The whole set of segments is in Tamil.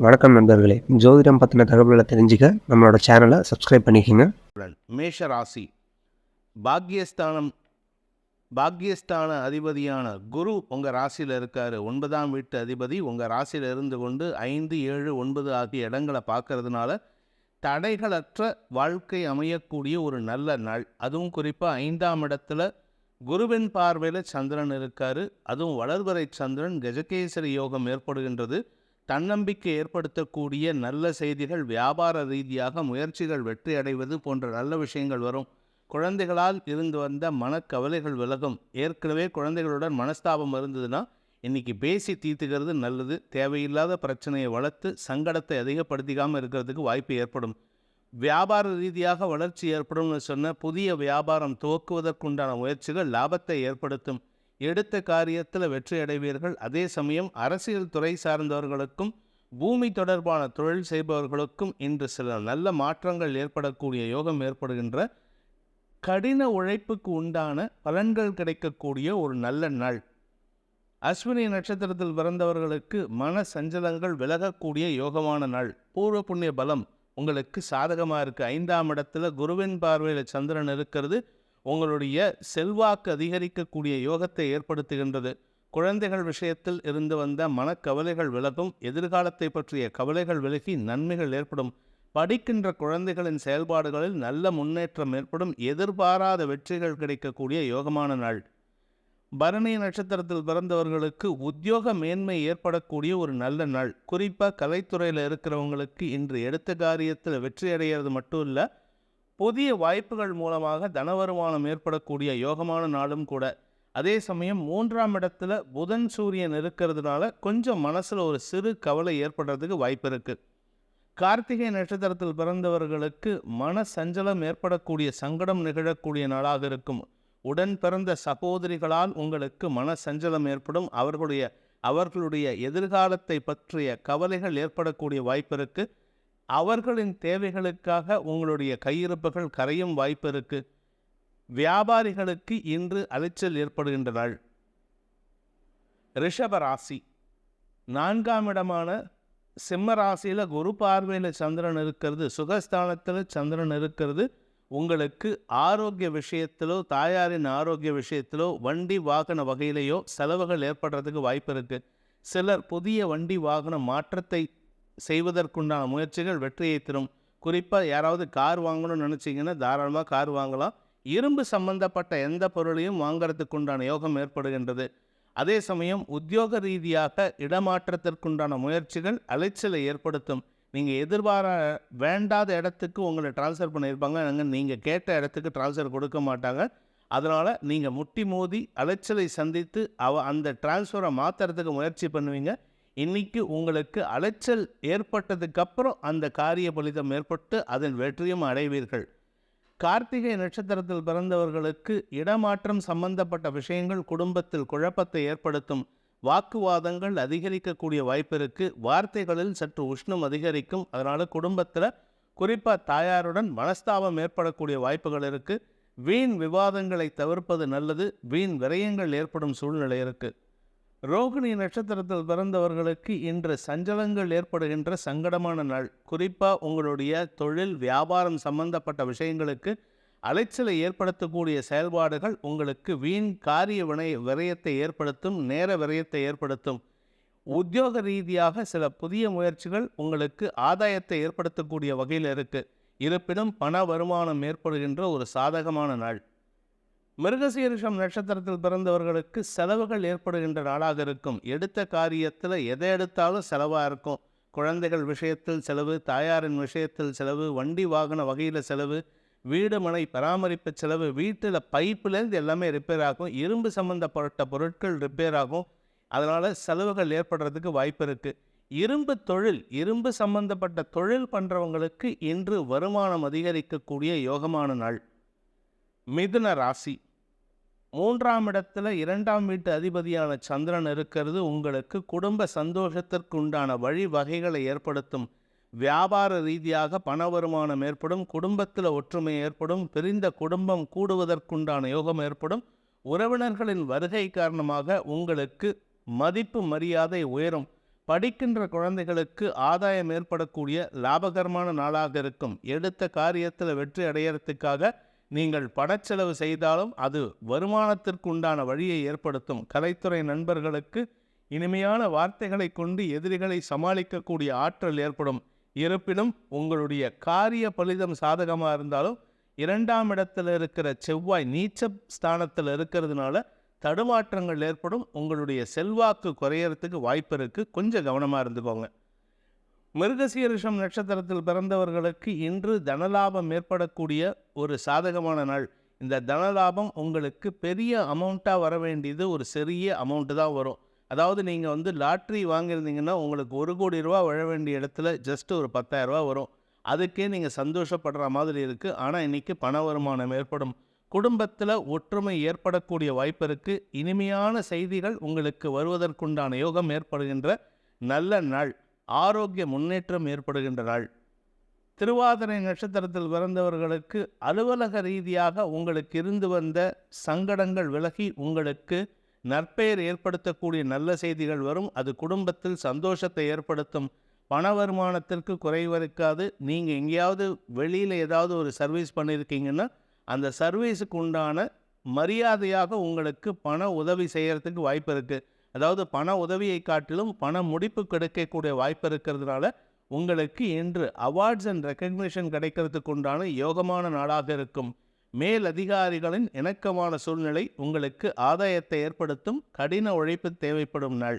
வணக்கம் நண்பர்களே. ஜோதிடம் பத்தின தகவல்கள தெரிஞ்சுக்க நம்மளோட சேனல சப்ஸ்கிரைப் பண்ணிக்கங்க. மேஷ ராசி. பாக்யஸ்தானம் பாக்யஸ்தான அதிபதியான குரு உங்கள் ராசியில் இருக்கார். 9ஆம் வீட்டு அதிபதி உங்கள் ராசியில் இருந்து கொண்டு 5, 7, 9 ஆகிய இடங்களை பார்க்கறதுனால தடைகளற்ற வாழ்க்கை அமையக்கூடிய ஒரு நல்ல நாள். அதுவும் குறிப்பாக 5ஆம் இடத்துல குருவின் பார்வையில் சந்திரன் இருக்கார். அதுவும் வளர்வரை சந்திரன் கஜகேசரி யோகம் ஏற்படுகின்றது. தன்னம்பிக்கை ஏற்படுத்தக்கூடிய நல்ல செய்திகள், வியாபார ரீதியாக முயற்சிகள் வெற்றி அடைவது போன்ற நல்ல விஷயங்கள் வரும். குழந்தைகளால் இருந்து வந்த மனக்கவலைகள் விலகும். ஏற்கனவே குழந்தைகளுடன் மனஸ்தாபம் இருந்ததுன்னா இன்றைக்கி பேசி தீர்த்துக்கிறது நல்லது. தேவையில்லாத பிரச்சனையை வளர்த்து சங்கடத்தை அதிகப்படுத்திக்காமல் இருக்கிறதுக்கு வாய்ப்பு ஏற்படும். வியாபார ரீதியாக வளர்ச்சி ஏற்படும்னு சொன்ன புதிய வியாபாரம் துவக்குவதற்குண்டான முயற்சிகள் லாபத்தை ஏற்படுத்தும். எடுத்த காரியத்தில் வெற்றி அடைவீர்கள். அதே சமயம் அரசியல் துறை சார்ந்தவர்களுக்கும் பூமி தொடர்பான தொழில் செய்பவர்களுக்கும் இன்று சில நல்ல மாற்றங்கள் ஏற்படக்கூடிய யோகம் ஏற்படுகின்ற கடின உழைப்புக்கு உண்டான பலன்கள் கிடைக்கக்கூடிய ஒரு நல்ல நாள். அஸ்வினி நட்சத்திரத்தில் பிறந்தவர்களுக்கு மன சஞ்சலங்கள் விலகக்கூடிய யோகமான நாள். பூர்வ புண்ணிய பலம் உங்களுக்கு சாதகமாக இருக்குது. 5ஆம் இடத்துல குருவின் பார்வையில் சந்திரன் இருக்கிறது. உங்களுடைய செல்வாக்கு அதிகரிக்கக்கூடிய யோகத்தை ஏற்படுத்துகின்றது. குழந்தைகள் விஷயத்தில் இருந்து வந்த மனக்கவலைகள் விலகும். எதிர்காலத்தை பற்றிய கவலைகள் விலகி நன்மைகள் ஏற்படும். படிக்கின்ற குழந்தைகளின் செயல்பாடுகளில் நல்ல முன்னேற்றம் ஏற்படும். எதிர்பாராத வெற்றிகள் கிடைக்கக்கூடிய யோகமான நாள். பரணி நட்சத்திரத்தில் பிறந்தவர்களுக்கு உத்தியோக மேன்மை ஏற்படக்கூடிய ஒரு நல்ல நாள். குறிப்பாக கலைத்துறையில் இருக்கிறவங்களுக்கு இன்று எடுத்த காரியத்தில் வெற்றி அடைகிறது மட்டும் இல்லை, புதிய வாய்ப்புகள் மூலமாக தன வருமானம் ஏற்படக்கூடிய யோகமான நாளும் கூட. அதே சமயம் 3ஆம் இடத்துல புதன் சூரியன் இருக்கிறதுனால கொஞ்சம் மனசில் ஒரு சிறு கவலை ஏற்படுறதுக்கு வாய்ப்பு இருக்குது. கார்த்திகை நட்சத்திரத்தில் பிறந்தவர்களுக்கு மன சஞ்சலம் ஏற்படக்கூடிய, சங்கடம் நிகழக்கூடிய நாளாக இருக்கும். உடன் பிறந்த சகோதரிகளால் உங்களுக்கு மன சஞ்சலம் ஏற்படும். அவர்களுடைய எதிர்காலத்தை பற்றிய கவலைகள் ஏற்படக்கூடிய வாய்ப்பு இருக்குது. அவர்களின் தேவைகளுக்காக உங்களுடைய கையிருப்புகள் கரையும் வாய்ப்பு இருக்கு. வியாபாரிகளுக்கு இன்று அலைச்சல் ஏற்படுகின்ற நாள். ரிஷப ராசி. 4ஆம் இடமான சிம்ம ராசியில் குரு பார்வையில் சந்திரன் இருக்கிறது. சுகஸ்தானத்தில் சந்திரன் இருக்கிறது. உங்களுக்கு ஆரோக்கிய விஷயத்திலோ, தாயாரின் ஆரோக்கிய விஷயத்திலோ, வண்டி வாகன வகையிலேயோ செலவுகள் ஏற்படுறதுக்கு வாய்ப்பு இருக்குது. சிலர் புதிய வண்டி வாகன மாற்றத்தை செய்வதற்குண்டான முயற்சிகள் வெற்றியை தரும். குறிப்பாக யாராவது கார் வாங்கணும்னு நினச்சிங்கன்னா தாராளமாக கார் வாங்கலாம். இரும்பு சம்பந்தப்பட்ட எந்த பொருளையும் வாங்கிறதுக்குண்டான யோகம் ஏற்படுகின்றது. அதே சமயம் உத்தியோக ரீதியாக இடமாற்றத்திற்குண்டான முயற்சிகள் அலைச்சலை ஏற்படுத்தும். நீங்கள் வேண்டாத இடத்துக்கு உங்களை டிரான்ஸ்ஃபர் பண்ணியிருப்பாங்க. நீங்கள் கேட்ட இடத்துக்கு டிரான்ஸ்ஃபர் கொடுக்க மாட்டாங்க. அதனால் நீங்கள் முட்டி மோதி அலைச்சலை சந்தித்து அந்த டிரான்ஸ்ஃபரை மாற்றுறதுக்கு முயற்சி பண்ணுவீங்க. இன்னைக்கு உங்களுக்கு அலைச்சல் ஏற்பட்டதுக்கப்புறம் அந்த காரிய பலிதம் ஏற்பட்டு அதன் வெற்றியும் அடைவீர்கள். கார்த்திகை நட்சத்திரத்தில் பிறந்தவர்களுக்கு இடமாற்றம் சம்பந்தப்பட்ட விஷயங்கள் குடும்பத்தில் குழப்பத்தை ஏற்படுத்தும். வாக்குவாதங்கள் அதிகரிக்கக்கூடிய வாய்ப்பு இருக்குது. வார்த்தைகளில் சற்று உஷ்ணம் அதிகரிக்கும். அதனால் குடும்பத்தில் குறிப்பாக தாயாருடன் மனஸ்தாபம் ஏற்படக்கூடிய வாய்ப்புகள் இருக்குது. வீண் விவாதங்களை தவிர்ப்பது நல்லது. வீண் விரயங்கள் ஏற்படும் சூழ்நிலை இருக்குது. ரோகிணி நட்சத்திரத்தில் பிறந்தவர்களுக்கு இன்று சஞ்சலங்கள் ஏற்படுகின்ற சங்கடமான நாள். குறிப்பாக உங்களுடைய தொழில் வியாபாரம் சம்பந்தப்பட்ட விஷயங்களுக்கு அலைச்சலை ஏற்படுத்தக்கூடிய செயல்பாடுகள் உங்களுக்கு வீண் காரிய விரயத்தை ஏற்படுத்தும், நேர விரயத்தை ஏற்படுத்தும். உத்தியோக ரீதியாக சில புதிய முயற்சிகள் உங்களுக்கு ஆதாயத்தை ஏற்படுத்தக்கூடிய வகையில் இருக்குது. இருப்பினும் பண வருமானம் ஏற்படுகின்ற ஒரு சாதகமான நாள். மிருகசீரிஷம் நட்சத்திரத்தில் பிறந்தவர்களுக்கு செலவுகள் ஏற்படுகின்ற நாளாக இருக்கும். எடுத்த காரியத்தில் எதை எடுத்தாலும் செலவாக இருக்கும். குழந்தைகள் விஷயத்தில் செலவு, தாயாரின் விஷயத்தில் செலவு, வண்டி வாகன வகையில் செலவு, வீடு மனை பராமரிப்பு செலவு, வீட்டில் பைப்புலேருந்து எல்லாமே ரிப்பேர் ஆகும். இரும்பு சம்பந்தப்பட்ட பொருட்கள் ரிப்பேர் ஆகும். அதனால் செலவுகள் ஏற்படுறதுக்கு வாய்ப்பு இருக்குது. இரும்பு சம்பந்தப்பட்ட தொழில் பண்ணுறவங்களுக்கு இன்று வருமானம் அதிகரிக்கக்கூடிய யோகமான நாள். மிதுன ராசி. 3ஆம் இடத்துல 2ஆம் வீட்டு அதிபதியான சந்திரன் இருக்கிறது. உங்களுக்கு குடும்ப சந்தோஷத்திற்கு உண்டான வழிவகைகளை ஏற்படுத்தும். வியாபார ரீதியாக பண வருமானம் ஏற்படும். குடும்பத்தில் ஒற்றுமை ஏற்படும். பிரிந்த குடும்பம் கூடுவதற்குண்டான யோகம் ஏற்படும். உறவினர்களின் வருகை காரணமாக உங்களுக்கு மதிப்பு மரியாதை உயரும். படிக்கின்ற குழந்தைகளுக்கு ஆதாயம் ஏற்படக்கூடிய லாபகரமான நாளாக இருக்கும். எடுத்த காரியத்தில் வெற்றி அடையறதுக்காக நீங்கள் பணச்செலவு செய்தாலும் அது வருமானத்திற்கு உண்டான வழியை ஏற்படுத்தும். கலைத்துறை நண்பர்களுக்கு இனிமையான வார்த்தைகளை கொண்டு எதிரிகளை சமாளிக்கக்கூடிய ஆற்றல் ஏற்படும். இருப்பினும் உங்களுடைய காரிய பலிதம் சாதகமாக இருந்தாலும் 2ஆம் இடத்தில் இருக்கிற செவ்வாய் நீச்ச ஸ்தானத்தில் இருக்கிறதுனால தடுமாற்றங்கள் ஏற்படும். உங்களுடைய செல்வாக்கு குறையறதுக்கு வாய்ப்பு இருக்குது. கொஞ்சம் கவனமாக இருந்துக்கோங்க. மிருகசீரிஷம் நட்சத்திரத்தில் பிறந்தவர்களுக்கு இன்று தனலாபம் ஏற்படக்கூடிய ஒரு சாதகமான நாள். இந்த தனலாபம் உங்களுக்கு பெரிய அமௌண்ட்டாக வர வேண்டியது ஒரு சிறிய அமௌண்ட்டு தான் வரும். அதாவது நீங்கள் லாட்ரி வாங்கியிருந்தீங்கன்னா உங்களுக்கு 1 கோடி ரூபா வர வேண்டிய இடத்துல ஜஸ்ட் ஒரு 10,000 ரூபா வரும். அதுக்கே நீங்கள் சந்தோஷப்படுற மாதிரி இருக்குது. ஆனால் இன்றைக்கி பண வருமானம் ஏற்படும். குடும்பத்தில் ஒற்றுமை ஏற்படக்கூடிய வாய்ப்பு இருக்குது. இனிமையான செய்திகள் உங்களுக்கு வருவதற்குண்டான யோகம் ஏற்படுகின்ற நல்ல நாள். ஆரோக்கிய முன்னேற்றம் ஏற்படுகின்ற நாள். திருவாதிரை நட்சத்திரத்தில் பிறந்தவர்களுக்கு அலுவலக ரீதியாக உங்களுக்கு இருந்து வந்த சங்கடங்கள் விலகி உங்களுக்கு நற்பெயர் ஏற்படுத்தக்கூடிய நல்ல செய்திகள் வரும். அது குடும்பத்தில் சந்தோஷத்தை ஏற்படுத்தும். பண வருமானத்திற்கு குறைவு இருக்காது. நீங்கள் எங்கேயாவது வெளியில் ஏதாவது ஒரு சர்வீஸ் பண்ணியிருக்கீங்கன்னா அந்த சர்வீஸுக்கு உண்டான மரியாதையாக உங்களுக்கு பண உதவி செய்கிறதுக்கு வாய்ப்பு இருக்குது. அதாவது பண உதவியை காட்டிலும் பண முடிப்பு கிடைக்கக்கூடிய வாய்ப்பு இருக்கிறதுனால உங்களுக்கு இன்று அவார்ட்ஸ் அண்ட் ரெக்கக்னிஷன் கிடைக்கிறதுக்கு உண்டான யோகமான நாளாக இருக்கும். மேல் அதிகாரிகளின் இணக்கமான சூழ்நிலை உங்களுக்கு ஆதாயத்தை ஏற்படுத்தும். கடின உழைப்பு தேவைப்படும் நாள்.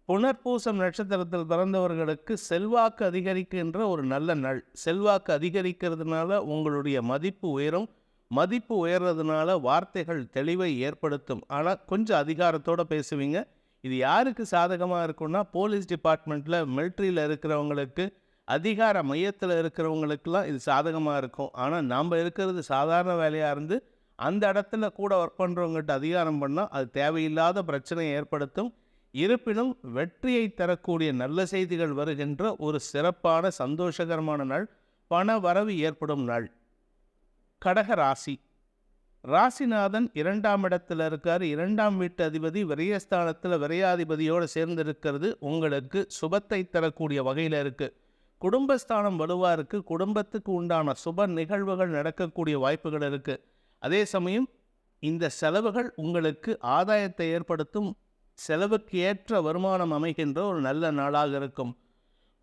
புனர்பூசம் நட்சத்திரத்தில் பிறந்தவர்களுக்கு செல்வாக்கு அதிகரிக்கின்ற ஒரு நல்ல நாள். செல்வாக்கு அதிகரிக்கிறதுனால உங்களுடைய மதிப்பு உயரும். மதிப்பு உயர்றதுனால வார்த்தைகள் தெளிவை ஏற்படுத்தும். ஆனால் கொஞ்சம் அதிகாரத்தோடு பேசுவீங்க. இது யாருக்கு சாதகமாக இருக்குன்னா போலீஸ் டிபார்ட்மெண்ட்டில் மிலிட்ரியில் இருக்கிறவங்களுக்கு அதிகார மையத்தில் இருக்கிறவங்களுக்கெல்லாம் இது சாதகமாக இருக்கும். ஆனால் நாம் இருக்கிறது சாதாரண வேலையாக இருந்து அந்த இடத்துல கூட ஒர்க் பண்ணுறவங்ககிட்ட அதிகாரம் பண்ணால் அது தேவையில்லாத பிரச்சனையை ஏற்படுத்தும். இருப்பினும் வெற்றியை தரக்கூடிய நல்ல செய்திகள் வருகின்ற ஒரு சிறப்பான சந்தோஷகரமான நாள். பண வரவு ஏற்படும் நாள். கடக ராசி. ராசிநாதன் 2ஆம் இடத்துல இருக்கார். 2ஆம் வீட்டு அதிபதி விரயஸ்தானத்தில் விரையாதிபதியோடு சேர்ந்திருக்கிறது உங்களுக்கு சுபத்தை தரக்கூடிய வகையில் இருக்குது. குடும்பஸ்தானம் வலுவாக இருக்குது. குடும்பத்துக்கு உண்டான சுப நிகழ்வுகள் நடக்கக்கூடிய வாய்ப்புகள் இருக்குது. அதே சமயம் இந்த செலவுகள் உங்களுக்கு ஆதாயத்தை ஏற்படுத்தும். செலவுக்கு ஏற்ற வருமானம் அமைகின்ற ஒரு நல்ல நாளாக இருக்கும்.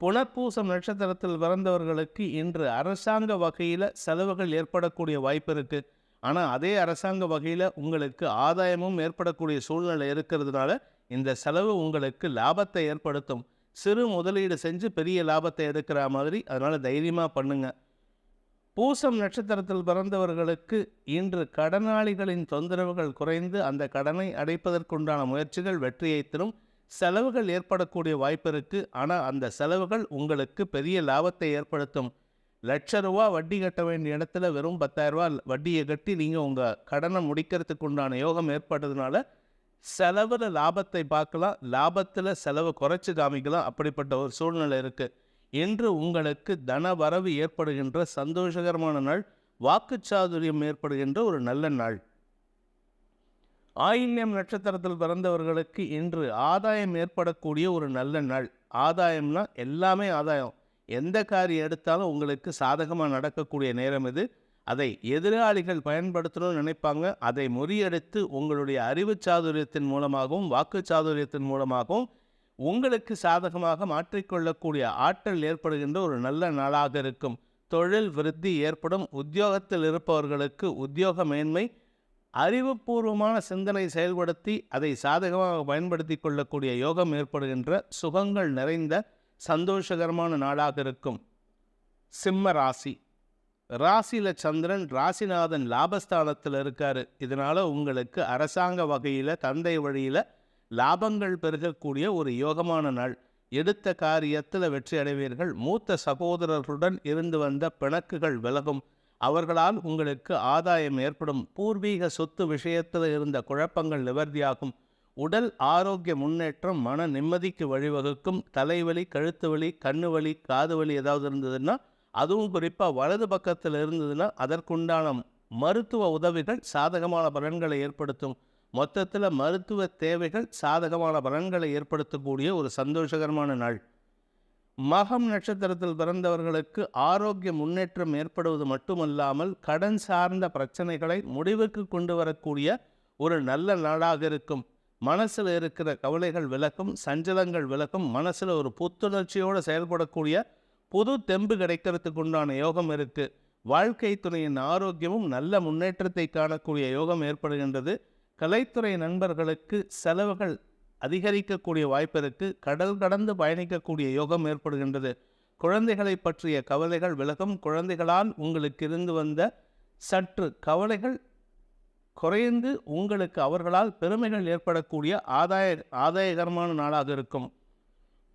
புனர்பூசம் நட்சத்திரத்தில் பிறந்தவர்களுக்கு இன்று அரசாங்க வகையில் செலவுகள் ஏற்படக்கூடிய வாய்ப்பு இருக்குது. ஆனால் அதே அரசாங்க வகையில் உங்களுக்கு ஆதாயமும் ஏற்படக்கூடிய சூழ்நிலை இருக்கிறதுனால இந்த செலவு உங்களுக்கு லாபத்தை ஏற்படுத்தும். சிறு முதலீடு செஞ்சு பெரிய லாபத்தை எடுக்கிற மாதிரி. அதனால் தைரியமாக பண்ணுங்க. பூசம் நட்சத்திரத்தில் பிறந்தவர்களுக்கு இன்று கடனாளிகளின் தொந்தரவுகள் குறைந்து அந்த கடனை அடைப்பதற்குண்டான முயற்சிகள் வெற்றியை தரும். செலவுகள் ஏற்படக்கூடிய வாய்ப்பு இருக்குது. ஆனால் அந்த செலவுகள் உங்களுக்கு பெரிய லாபத்தை ஏற்படுத்தும். ₹1,00,000 வட்டி கட்ட வேண்டிய இடத்துல வெறும் ₹10,000 வட்டியை கட்டி நீங்கள் உங்கள் கடனை முடிக்கிறதுக்கு உண்டான யோகம் ஏற்பட்டதுனால செலவில் லாபத்தை பார்க்கலாம். லாபத்தில் செலவை குறைச்சி காமிக்கலாம். அப்படிப்பட்ட ஒரு சூழ்நிலை இருக்குது. இன்று உங்களுக்கு தன வரவு ஏற்படுகின்ற சந்தோஷகரமான நாள். வாக்குச்சாதுரியம் ஏற்படுகின்ற ஒரு நல்ல நாள். ஆயில்யம் நட்சத்திரத்தில் பிறந்தவர்களுக்கு இன்று ஆதாயம் ஏற்படக்கூடிய ஒரு நல்ல நாள். ஆதாயம்னா எல்லாமே ஆதாயம். எந்த காரியம் எடுத்தாலும் உங்களுக்கு சாதகமாக நடக்கக்கூடிய நேரம் இது. அதை எதிராளிகள் பயன்படுத்தணும்னு நினைப்பாங்க. அதை முறியடித்து உங்களுடைய அறிவு சாதுரியத்தின் மூலமாகவும் வாக்குச்சாதுரியத்தின் மூலமாகவும் உங்களுக்கு சாதகமாக மாற்றிக்கொள்ளக்கூடிய ஆற்றல் ஏற்படுகின்ற ஒரு நல்ல நாளாக இருக்கும். தொழில் விருத்தி ஏற்படும். உத்தியோகத்தில் இருப்பவர்களுக்கு உத்தியோக மேன்மை. அறிவுபூர்வமான சிந்தனை செயல்படுத்தி அதை சாதகமாக பயன்படுத்தி கொள்ளக்கூடிய யோகம் ஏற்படுகின்ற சுகங்கள் நிறைந்த சந்தோஷகரமான நாளாக இருக்கும். சிம்ம ராசி. ராசியில் சந்திரன் ராசிநாதன் லாபஸ்தானத்தில் இருக்கார். இதனால் உங்களுக்கு அரசாங்க வகையில் தந்தை வழியில் லாபங்கள் பெருகக்கூடிய ஒரு யோகமான நாள். எடுத்த காரியத்தில் வெற்றி அடைவீர்கள். மூத்த சகோதரர்களுடன் இருந்து வந்த பிணக்குகள் விலகும். அவர்களால் உங்களுக்கு ஆதாயம் ஏற்படும். பூர்வீக சொத்து விஷயத்தில் இருந்த குழப்பங்கள் நிவர்த்தியாகும். உடல் ஆரோக்கிய முன்னேற்றம் மன நிம்மதிக்கு வழிவகுக்கும். தலைவலி, கழுத்து வலி, கண்ணு வலி, காது வலி ஏதாவது இருந்ததுன்னா, அதுவும் குறிப்பாக வலது பக்கத்தில் இருந்ததுன்னா அதற்குண்டான மருத்துவ உதவிகள் சாதகமான பலன்களை ஏற்படுத்தும். மொத்தத்தில் மருத்துவ தேவைகள் சாதகமான பலன்களை ஏற்படுத்தக்கூடிய ஒரு சந்தோஷகரமான நாள். மகம் நட்சத்திரத்தில் பிறந்தவர்களுக்கு ஆரோக்கிய முன்னேற்றம் ஏற்படுவது மட்டுமல்லாமல் கடன் சார்ந்த பிரச்சனைகளை முடிவுக்கு கொண்டு வரக்கூடிய ஒரு நல்ல நாளாக இருக்கும். மனசில் இருக்கிற கவலைகள் விலக்கும், சஞ்சலங்கள் விலக்கும், மனசில் ஒரு புத்துணர்ச்சியோடு செயல்படக்கூடிய புது தெம்பு கிடைக்கிறதுக்கு உண்டான யோகம் இருக்குது. வாழ்க்கை துணையின் ஆரோக்கியமும் நல்ல முன்னேற்றத்தை காணக்கூடிய யோகம் ஏற்படுகின்றது. கலைத்துறை நண்பர்களுக்கு செலவுகள் அதிகரிக்கக்கூடிய வாய்ப்பு இருக்குது. கடல் கடந்து பயணிக்கக்கூடிய யோகம் ஏற்படுகின்றது. குழந்தைகளை பற்றிய கவலைகள் விலகும். குழந்தைகளால் உங்களுக்கு இருந்து வந்த சற்று கவலைகள் குறைந்து உங்களுக்கு அவர்களால் பெருமைகள் ஏற்படக்கூடிய ஆதாயகரமான நாளாக இருக்கும்.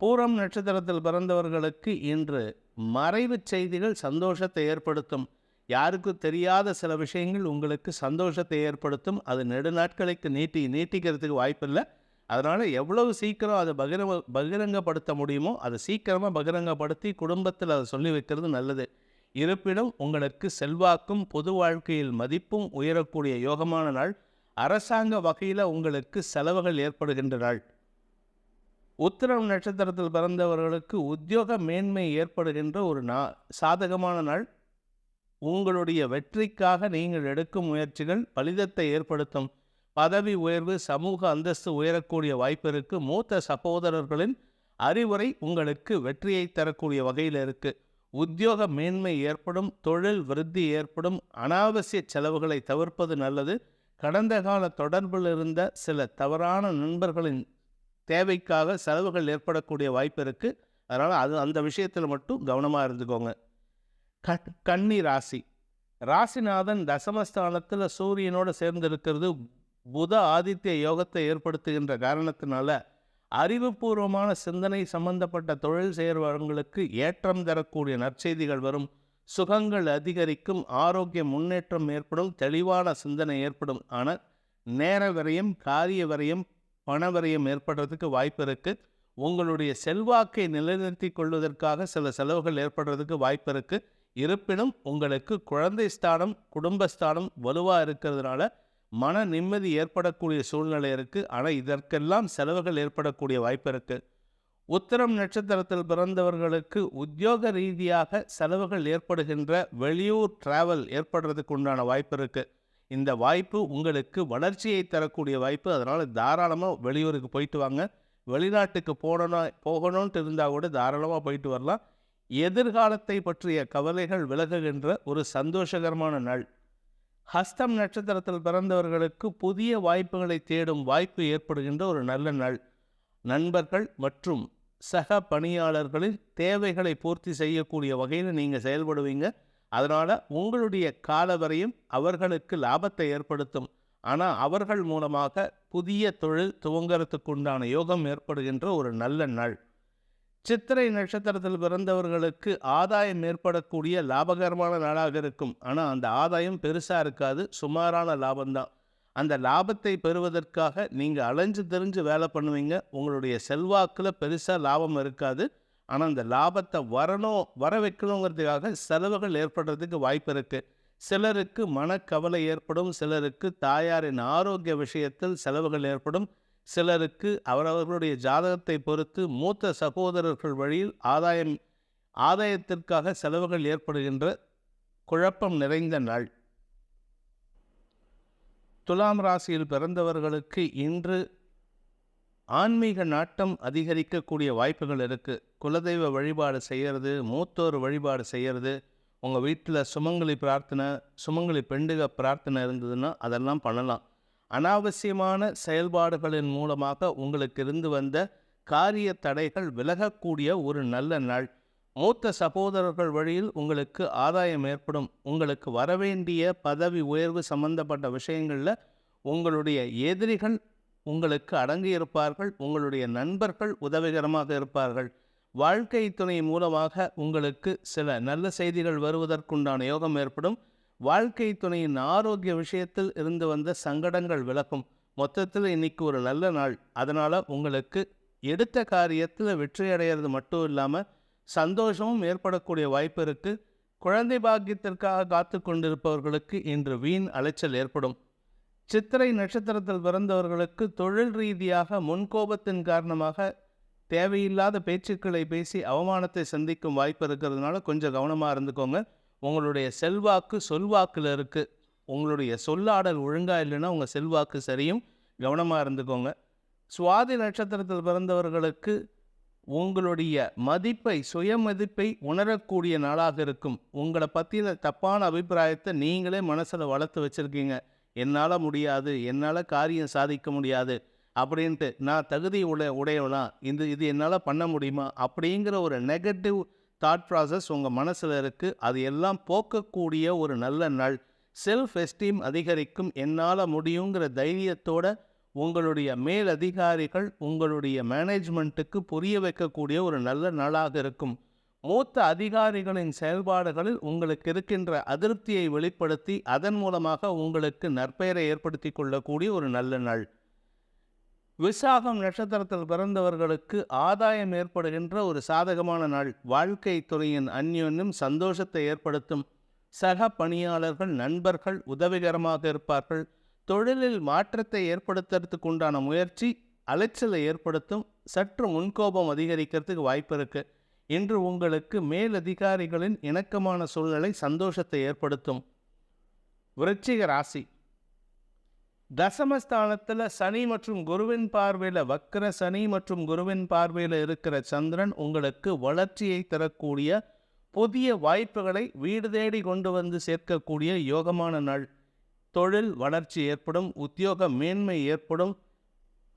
பூரம் நட்சத்திரத்தில் பிறந்தவர்களுக்கு இன்று மறைவு செய்திகள் சந்தோஷத்தை ஏற்படுத்தும். யாருக்கும் தெரியாத சில விஷயங்கள் உங்களுக்கு சந்தோஷத்தை ஏற்படுத்தும். அது நெடுநாட்களுக்கு நீட்டிக்கிறதுக்கு வாய்ப்பில்லை. அதனால் எவ்வளவு சீக்கிரம் அதை பகிரங்கப்படுத்த முடியுமோ அதை சீக்கிரமாக பகிரங்கப்படுத்தி குடும்பத்தில் அதை சொல்லி வைக்கிறது நல்லது. இருப்பினும் உங்களுக்கு செல்வாக்கும் பொது வாழ்க்கையில் மதிப்பும் உயரக்கூடிய யோகமான நாள். அரசாங்க வகையில் உங்களுக்கு செலவுகள் ஏற்படுகின்ற நாள். உத்திரம் நட்சத்திரத்தில் பிறந்தவர்களுக்கு உத்தியோக மேன்மை ஏற்படுகின்ற ஒரு சாதகமான நாள். உங்களுடைய வெற்றிக்காக நீங்கள் எடுக்கும் முயற்சிகள் பலிதத்தை ஏற்படுத்தும். பதவி உயர்வு, சமூக அந்தஸ்து உயரக்கூடிய வாய்ப்பு இருக்கு. மூத்த சகோதரர்களின் அறிவுரை உங்களுக்கு வெற்றியை தரக்கூடிய வகையில் இருக்கு. உத்தியோக மேன்மை ஏற்படும், தொழில் விருத்தி ஏற்படும். அனாவசிய செலவுகளை தவிர்ப்பது நல்லது. கடந்த கால தொடர்பில் இருந்த சில தவறான நண்பர்களின் தேவைக்காக செலவுகள் ஏற்படக்கூடிய வாய்ப்பு இருக்கு. அதனால் அந்த விஷயத்தில் மட்டும் கவனமாக இருந்துக்கோங்க. கன்னி ராசி. ராசிநாதன் தசமஸ்தானத்தில் சூரியனோடு சேர்ந்திருக்கிறது புத ஆதித்ய யோகத்தை ஏற்படுத்துகின்ற காரணத்தினால அறிவுபூர்வமான சிந்தனை சம்பந்தப்பட்ட தொழில் செய்கிறவர்களுக்கு ஏற்றம் தரக்கூடிய நற்செய்திகள் வரும். சுகங்கள் அதிகரிக்கும், ஆரோக்கிய முன்னேற்றம் ஏற்படும், தெளிவான சிந்தனை ஏற்படும். ஆனால் நேர விரயம், காரிய விரயம், பண விரயம் ஏற்படுறதுக்கு வாய்ப்பு இருக்குது. உங்களுடைய செல்வாக்கை நிலைநிறுத்தி கொள்வதற்காக சில செலவுகள் ஏற்படுறதுக்கு வாய்ப்பு இருக்குது. இருப்பினும் உங்களுக்கு குழந்தை ஸ்தானம், குடும்பஸ்தானம் வலுவாக இருக்கிறதுனால மன நிம்மதி ஏற்படக்கூடிய சூழ்நிலை இருக்குது. ஆனால் இதற்கெல்லாம் செலவுகள் ஏற்படக்கூடிய வாய்ப்பு இருக்குது. உத்திரம் நட்சத்திரத்தில் பிறந்தவர்களுக்கு உத்தியோக ரீதியாக செலவுகள் ஏற்படுகின்ற வெளியூர் டிராவல் ஏற்படுறதுக்கு உண்டான வாய்ப்பு இருக்குது. இந்த வாய்ப்பு உங்களுக்கு வளர்ச்சியை தரக்கூடிய வாய்ப்பு. அதனால் தாராளமாக வெளியூருக்கு போயிட்டு வாங்க. வெளிநாட்டுக்கு போகணுன்ட்டு இருந்தால் கூட தாராளமாக போயிட்டு வரலாம். எதிர்காலத்தை பற்றிய கவலைகள் விலகுகின்ற ஒரு சந்தோஷகரமான நாள். ஹஸ்தம் நட்சத்திரத்தில் பிறந்தவர்களுக்கு புதிய வாய்ப்புகளை தேடும் வாய்ப்பு ஏற்படுகின்ற ஒரு நல்ல நாள். நண்பர்கள் மற்றும் சக பணியாளர்களின் தேவைகளை பூர்த்தி செய்யக்கூடிய வகையில் நீங்கள் செயல்படுவீங்க. அதனால் உங்களுடைய காலவரையும் அவர்களுக்கு லாபத்தை ஏற்படுத்தும். ஆனால் அவர்கள் மூலமாக புதிய தொழில் துவங்கிறதுக்குண்டான யோகம் ஏற்படுகின்ற ஒரு நல்ல நாள். சித்திரை நட்சத்திரத்தில் பிறந்தவர்களுக்கு ஆதாயம் ஏற்படக்கூடிய லாபகரமான நாளாக இருக்கும். ஆனால் அந்த ஆதாயம் பெருசாக இருக்காது, சுமாரான லாபம்தான். அந்த லாபத்தை பெறுவதற்காக நீங்கள் அலைஞ்சு தெரிஞ்சு வேலை பண்ணுவீங்க. உங்களுடைய செல்வாக்கில் பெருசாக லாபம் இருக்காது. ஆனால் அந்த லாபத்தை வர வைக்கணுங்கிறதுக்காக செலவுகள் ஏற்படுறதுக்கு வாய்ப்பு இருக்குது. சிலருக்கு மனக்கவலை ஏற்படும், சிலருக்கு தாயாரின் ஆரோக்கிய விஷயத்தில் செலவுகள் ஏற்படும், சிலருக்கு அவரவர்களுடைய ஜாதகத்தை பொறுத்து மூத்த சகோதரர்கள் வழியில் ஆதாயத்திற்காக செலவுகள் ஏற்படுகின்ற குழப்பம் நிறைந்த நாள். துலாம் ராசியில் பிறந்தவர்களுக்கு இன்று ஆன்மீக நாட்டம் அதிகரிக்கக்கூடிய வாய்ப்புகள் இருக்குது. குலதெய்வ வழிபாடு செய்கிறது, மூத்தோர் வழிபாடு செய்கிறது. உங்கள் வீட்டில் சுமங்கலி பெண்டுக பிரார்த்தனை இருந்ததுன்னா அதெல்லாம் பண்ணலாம். அனாவசியமான செயல்பாடுகளின் மூலமாக உங்களுக்கு இருந்து வந்த காரிய தடைகள் விலகக்கூடிய ஒரு நல்ல நாள். மூத்த சகோதரர்கள் வழியில் உங்களுக்கு ஆதாயம் ஏற்படும். உங்களுக்கு வரவேண்டிய பதவி உயர்வு சம்பந்தப்பட்ட விஷயங்களில் உங்களுடைய எதிரிகள் உங்களுக்கு அடங்கியிருப்பார்கள். உங்களுடைய நண்பர்கள் உதவிகரமாக இருப்பார்கள். வாழ்க்கை துணை மூலமாக உங்களுக்கு சில நல்ல செய்திகள் வருவதற்குண்டான யோகம் ஏற்படும். வாழ்க்கை துணையின் ஆரோக்கிய விஷயத்தில் இருந்து வந்த சங்கடங்கள் விலகும். மொத்தத்தில் இன்னைக்கு ஒரு நல்ல நாள். அதனால் உங்களுக்கு எடுத்த காரியத்தில் வெற்றி அடைகிறது மட்டும் இல்லாமல் சந்தோஷமும் ஏற்படக்கூடிய வாய்ப்பு இருக்குது. குழந்தை பாக்கியத்திற்காக காத்து கொண்டிருப்பவர்களுக்கு இன்று வீண் அலைச்சல் ஏற்படும். சித்திரை நட்சத்திரத்தில் பிறந்தவர்களுக்கு தொழில் ரீதியாக முன்கோபத்தின் காரணமாக தேவையில்லாத பேச்சுக்களை பேசி அவமானத்தை சந்திக்கும் வாய்ப்பு இருக்கிறதுனால கொஞ்சம் கவனமாக இருந்துக்கோங்க. உங்களுடைய செல்வாக்கு சொல்வாக்கில் இருக்குது. உங்களுடைய சொல்லாடல் ஒழுங்காக இல்லைன்னா உங்கள் செல்வாக்கு சரியும், கவனமாக இருந்துக்கோங்க. சுவாதி நட்சத்திரத்தில் பிறந்தவர்களுக்கு உங்களுடைய மதிப்பை, சுய மதிப்பை உணரக்கூடிய நாளாக இருக்கும். உங்களை பற்றின தப்பான அபிப்பிராயத்தை நீங்களே மனசில் வளர்த்து வச்சுருக்கீங்க. என்னால் முடியாது, என்னால் காரியம் சாதிக்க முடியாது அப்படின்ட்டு, நான் தகுதி உடையவனா, இது என்னால் பண்ண முடியுமா அப்படிங்கிற ஒரு நெகட்டிவ் தாட் ப்ராசஸ் உங்கள் மனசில் இருக்குது. அது எல்லாம் போக்கக்கூடிய ஒரு நல்ல நாள். செல்ஃப் எஸ்டீம் அதிகரிக்கும். என்னால் முடியுங்கிற தைரியத்தோட உங்களுடைய மேலதிகாரிகள் உங்களுடைய மேனேஜ்மெண்ட்டுக்கு புரிய வைக்கக்கூடிய ஒரு நல்ல நாளாக இருக்கும். மூத்த அதிகாரிகளின் செயல்பாடுகளில் உங்களுக்கு இருக்கின்ற அதிருப்தியை வெளிப்படுத்தி அதன் மூலமாக உங்களுக்கு நற்பெயரை ஏற்படுத்தி கொள்ளக்கூடிய ஒரு நல்ல நாள். விசாகம் நட்சத்திரத்தில் பிறந்தவர்களுக்கு ஆதாயம் ஏற்படுகின்ற ஒரு சாதகமான நாள். வாழ்க்கை துறையின் அந்யோன்யம் சந்தோஷத்தை ஏற்படுத்தும். சக பணியாளர்கள், நண்பர்கள் உதவிகரமாக இருப்பார்கள். தொழிலில் மாற்றத்தை ஏற்படுத்துறதுக்கு உண்டான முயற்சி அலைச்சலை ஏற்படுத்தும். சற்று முன்கோபம் அதிகரிக்கிறதுக்கு வாய்ப்பு இருக்குது. இன்று உங்களுக்கு மேலதிகாரிகளின் இணக்கமான சூழ்நிலை சந்தோஷத்தை ஏற்படுத்தும். விருச்சிக ராசி. தசமஸ்தானத்தில் சனி மற்றும் குருவின் பார்வையில், வக்கர சனி மற்றும் குருவின் பார்வையில் இருக்கிற சந்திரன் உங்களுக்கு வளர்ச்சியை தரக்கூடிய புதிய வாய்ப்புகளை வீடு தேடி கொண்டு வந்து சேர்க்கக்கூடிய யோகமான நாள். தொழில் வளர்ச்சி ஏற்படும். உத்தியோக மேன்மை ஏற்படும்.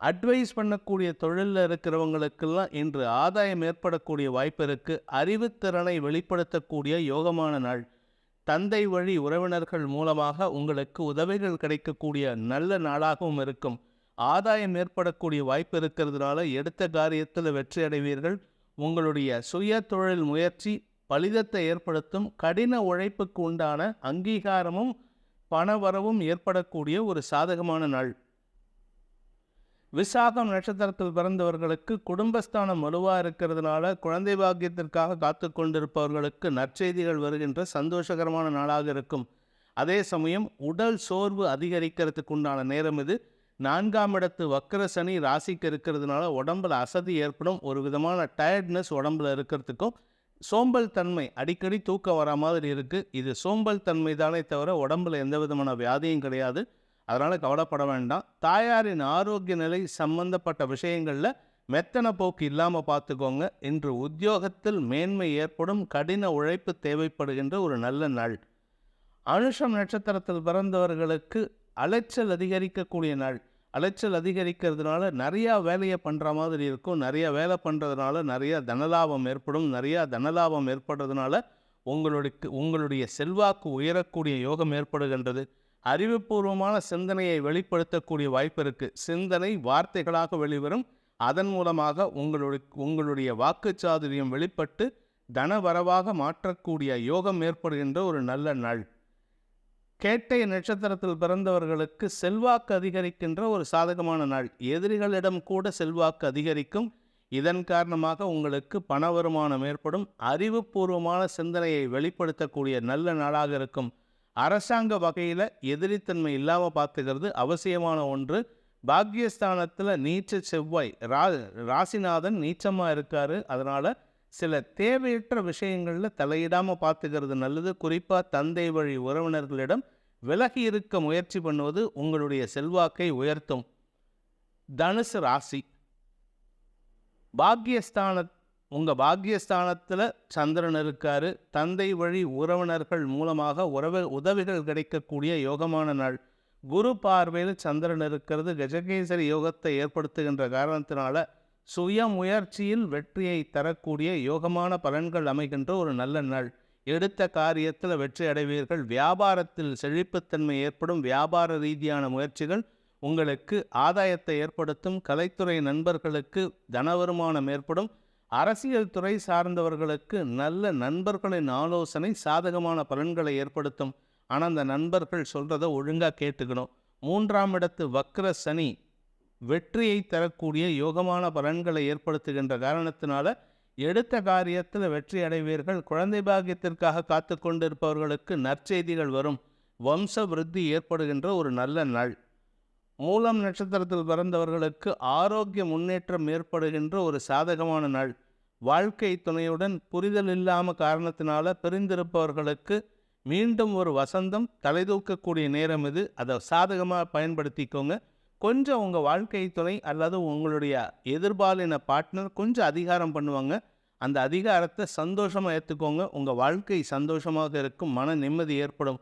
அட்வைஸ் பண்ணக்கூடிய தொழிலில் இருக்கிறவங்களுக்கெல்லாம் இன்று ஆதாயம் ஏற்படக்கூடிய வாய்ப்பு இருக்குது. அறிவுத்திறனை வெளிப்படுத்தக்கூடிய யோகமான நாள். தந்தை வழி உறவினர்கள் மூலமாக உங்களுக்கு உதவிகள் கிடைக்கக்கூடிய நல்ல நாளாகவும் இருக்கும். ஆதாயம் ஏற்படக்கூடிய வாய்ப்பு இருக்கிறதுனால எடுத்த காரியத்தில் வெற்றி அடைவீர்கள். உங்களுடைய சுய தொழில் முயற்சி பலிதத்தை ஏற்படுத்தும். கடின உழைப்புக்கு உண்டான அங்கீகாரமும் பணவரவும் ஏற்படக்கூடிய ஒரு சாதகமான நாள். விசாகம் நட்சத்திரத்தில் பிறந்தவர்களுக்கு குடும்பஸ்தானம் வலுவாக இருக்கிறதுனால குழந்தை பாக்கியத்திற்காக காத்து கொண்டிருப்பவர்களுக்கு நற்செய்திகள் வருகின்ற சந்தோஷகரமான நாளாக இருக்கும். அதே சமயம் உடல் சோர்வு அதிகரிக்கிறதுக்கு உண்டான நேரம் இது. 4ஆம் இடத்து வக்கர சனி ராசிக்கு இருக்கிறதுனால உடம்புல அசதி ஏற்படும். ஒரு விதமான டயர்ட்னஸ் உடம்புல இருக்கிறதுக்கும், சோம்பல் தன்மை, அடிக்கடி தூக்கம் வர மாதிரி இருக்குது. இது சோம்பல் தன்மை தானே தவிர உடம்புல எந்த விதமான வியாதியும் கிடையாது. அதனால் கவலைப்பட வேண்டாம். தாயாரின் ஆரோக்கிய நிலை சம்பந்தப்பட்ட விஷயங்களில் மெத்தன போக்கு இல்லாமல் பார்த்துக்கோங்க. இன்று உத்தியோகத்தில் மேன்மை ஏற்படும். கடின உழைப்பு தேவைப்படுகின்ற ஒரு நல்ல நாள். அனுஷம் நட்சத்திரத்தில் பிறந்தவர்களுக்கு அலைச்சல் அதிகரிக்கக்கூடிய நாள். அலைச்சல் அதிகரிக்கிறதுனால நிறையா வேலையை பண்ணுற மாதிரி இருக்கும். நிறையா வேலை பண்ணுறதுனால நிறையா தனலாபம் ஏற்படும். நிறையா தனலாபம் ஏற்படுறதுனால உங்களுடைய செல்வாக்கு உயரக்கூடிய யோகம் ஏற்படுகின்றது. அறிவுபூர்வமான சிந்தனையை வெளிப்படுத்தக்கூடிய வாய்ப்பு இருக்குது. சிந்தனை வார்த்தைகளாக வெளிவரும். அதன் மூலமாக உங்களுடைய வாக்குச்சாதுரியம் வெளிப்பட்டு தனவரவாக மாற்றக்கூடிய யோகம் ஏற்படுகின்ற ஒரு நல்ல நாள். கேட்டை நட்சத்திரத்தில் பிறந்தவர்களுக்கு செல்வாக்கு அதிகரிக்கின்ற ஒரு சாதகமான நாள். எதிரிகளிடம் கூட செல்வாக்கு அதிகரிக்கும். இதன் காரணமாக உங்களுக்கு பண வருமானம் ஏற்படும். அறிவுபூர்வமான சிந்தனையை வெளிப்படுத்தக்கூடிய நல்ல நாளாக இருக்கும். அரசாங்க வகையில் எதிரித்தன்மை இல்லாமல் பார்த்துக்கிறது அவசியமான ஒன்று. பாக்கியஸ்தானத்தில் நீச்ச செவ்வாய், ராசிநாதன் நீச்சமாக இருக்கார். அதனால் சில தேவையற்ற விஷயங்களில் தலையிடாமல் பார்த்துக்கிறது நல்லது. குறிப்பாக தந்தை வழி உறவினர்களிடம் விலகி இருக்க முயற்சி பண்ணுவது உங்களுடைய செல்வாக்கை உயர்த்தும். தனுசு ராசி. உங்கள் பாக்கியஸ்தானத்தில் சந்திரன் இருக்கார். தந்தை வழி உறவினர்கள் மூலமாக உதவிகள் கிடைக்கக்கூடிய யோகமான நாள். குரு பார்வையில் சந்திரன் இருக்கிறது கஜகேசரி யோகத்தை ஏற்படுத்துகின்ற காரணத்தினால சுய முயற்சியில் வெற்றியை தரக்கூடிய யோகமான பலன்கள் அமைகின்ற ஒரு நல்ல நாள். எடுத்த காரியத்தில் வெற்றி அடைவீர்கள். வியாபாரத்தில் செழிப்புத்தன்மை ஏற்படும். வியாபார ரீதியான முயற்சிகள் உங்களுக்கு ஆதாயத்தை ஏற்படுத்தும். கலைத்துறை நண்பர்களுக்கு தன வருமானம் ஏற்படும். அரசியல் துறை சார்ந்தவர்களுக்கு நல்ல நண்பர்களின் ஆலோசனை சாதகமான பலன்களை ஏற்படுத்தும். ஆனால் அந்த நண்பர்கள் சொல்கிறத ஒழுங்காக கேட்டுக்கணும். 3ஆம் இடத்து வக்ர சனி வெற்றியை தரக்கூடிய யோகமான பலன்களை ஏற்படுத்துகின்ற காரணத்தினால எடுத்த காரியத்தில் வெற்றி அடைவீர்கள். குழந்தை பாக்கியத்திற்காக காத்து கொண்டிருப்பவர்களுக்கு நற்செய்திகள் வரும். வம்ச விருத்தி ஏற்படுகின்ற ஒரு நல்ல நாள். மூலம் நட்சத்திரத்தில் பிறந்தவர்களுக்கு ஆரோக்கிய முன்னேற்றம் ஏற்படுகின்ற ஒரு சாதகமான நாள். வாழ்க்கை துணையுடன் புரிதல் இல்லாமல் காரணத்தினால பிரிந்திருப்பவர்களுக்கு மீண்டும் ஒரு வசந்தம் தலைதூக்கக்கூடிய நேரம் இது. அதை சாதகமாக பயன்படுத்திக்கோங்க. கொஞ்சம் உங்கள் வாழ்க்கை துணை அல்லது உங்களுடைய எதிர்பாலின பார்ட்னர் கொஞ்சம் அதிகாரம் பண்ணுவாங்க. அந்த அதிகாரத்தை சந்தோஷமாக ஏற்றுக்கோங்க. உங்கள் வாழ்க்கை சந்தோஷமாக இருக்கும், மன நிம்மதி ஏற்படும்.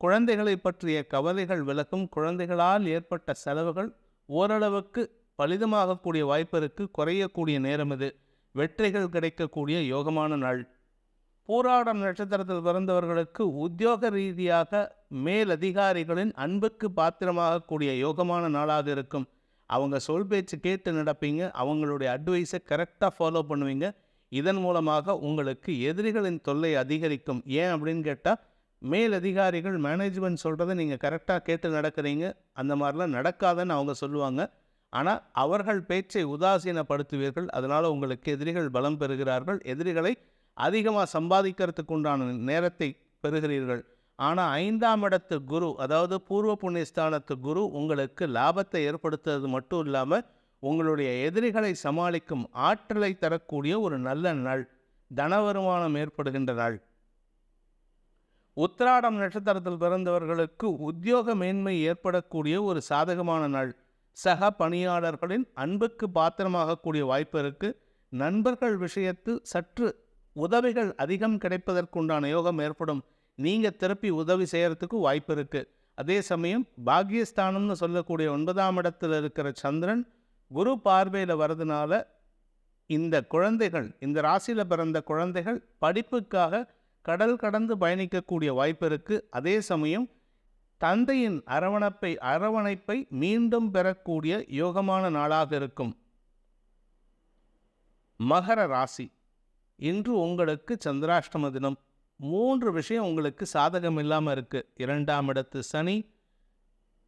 குழந்தைகளை பற்றிய கவலைகள் விலகும். குழந்தைகளால் ஏற்பட்ட செலவுகள் ஓரளவுக்கு பலிதமாகக்கூடிய வாய்ப்பு இருக்குது. குறையக்கூடிய நேரம் இது. வெற்றிகள் கிடைக்கக்கூடிய யோகமான நாள். பூராடம் நட்சத்திரத்தில் பிறந்தவர்களுக்கு உத்தியோக ரீதியாக மேலதிகாரிகளின் அன்புக்கு பாத்திரமாகக்கூடிய யோகமான நாளாக இருக்கும். அவங்க சொல் பேச்சு கேட்டு நடப்பீங்க. அவங்களுடைய அட்வைஸை கரெக்டாக ஃபாலோ பண்ணுவீங்க. இதன் மூலமாக உங்களுக்கு எதிரிகளின் தொல்லை அதிகரிக்கும். ஏன் அப்படின்னு கேட்டால், மேலதிகாரிகள் மேனேஜ்மெண்ட் சொல்கிறத நீங்கள் கரெக்டாக கேட்டு நடக்கிறீங்க, அந்த மாதிரிலாம் நடக்காதுன்னு அவங்க சொல்லுவாங்க. ஆனால் அவர்கள் பேச்சை உதாசீனப்படுத்துவீர்கள். அதனால் உங்களுக்கு எதிரிகள் பலம் பெறுகிறார்கள். எதிரிகளை அதிகமாக சம்பாதிக்கிறதுக்கு உண்டான நேரத்தை பெறுகிறீர்கள். ஆனால் 5ஆம் இடத்து குரு, அதாவது பூர்வ புண்ணியஸ்தானத்து குரு உங்களுக்கு லாபத்தை ஏற்படுத்துறது மட்டும் இல்லாமல் உங்களுடைய எதிரிகளை சமாளிக்கும் ஆற்றலை தரக்கூடிய ஒரு நல்ல நாள். தன வருமானம் ஏற்படுகின்ற நாள். உத்திராடம் நட்சத்திரத்தில் பிறந்தவர்களுக்கு உத்தியோக மேன்மை ஏற்படக்கூடிய ஒரு சாதகமான நாள். சக பணியாளர்களின் அன்புக்கு பாத்திரமாகக்கூடிய வாய்ப்பு இருக்குது. நண்பர்கள் விஷயத்தில் சற்று உதவிகள் அதிகம் கிடைப்பதற்குண்டான யோகம் ஏற்படும். நீங்கள் திருப்பி உதவி செய்கிறதுக்கு வாய்ப்பு இருக்குது. அதே சமயம் பாக்யஸ்தானம்னு சொல்லக்கூடிய 9ஆம் இடத்தில் இருக்கிற சந்திரன் குரு பார்வையில் வர்றதுனால இந்த குழந்தைகள், இந்த ராசியில் பிறந்த குழந்தைகள் படிப்புக்காக கடல் கடந்து பயணிக்கக்கூடிய வாய்ப்பு இருக்குது. அதே சமயம் தந்தையின் அரவணைப்பை மீண்டும் பெறக்கூடிய யோகமான நாளாக இருக்கும். மகர ராசி. இன்று உங்களுக்கு சந்திராஷ்டம தினம். 3 விஷயம் உங்களுக்கு சாதகம் இல்லாமல் இருக்குது. 2ஆம் இடத்து சனி,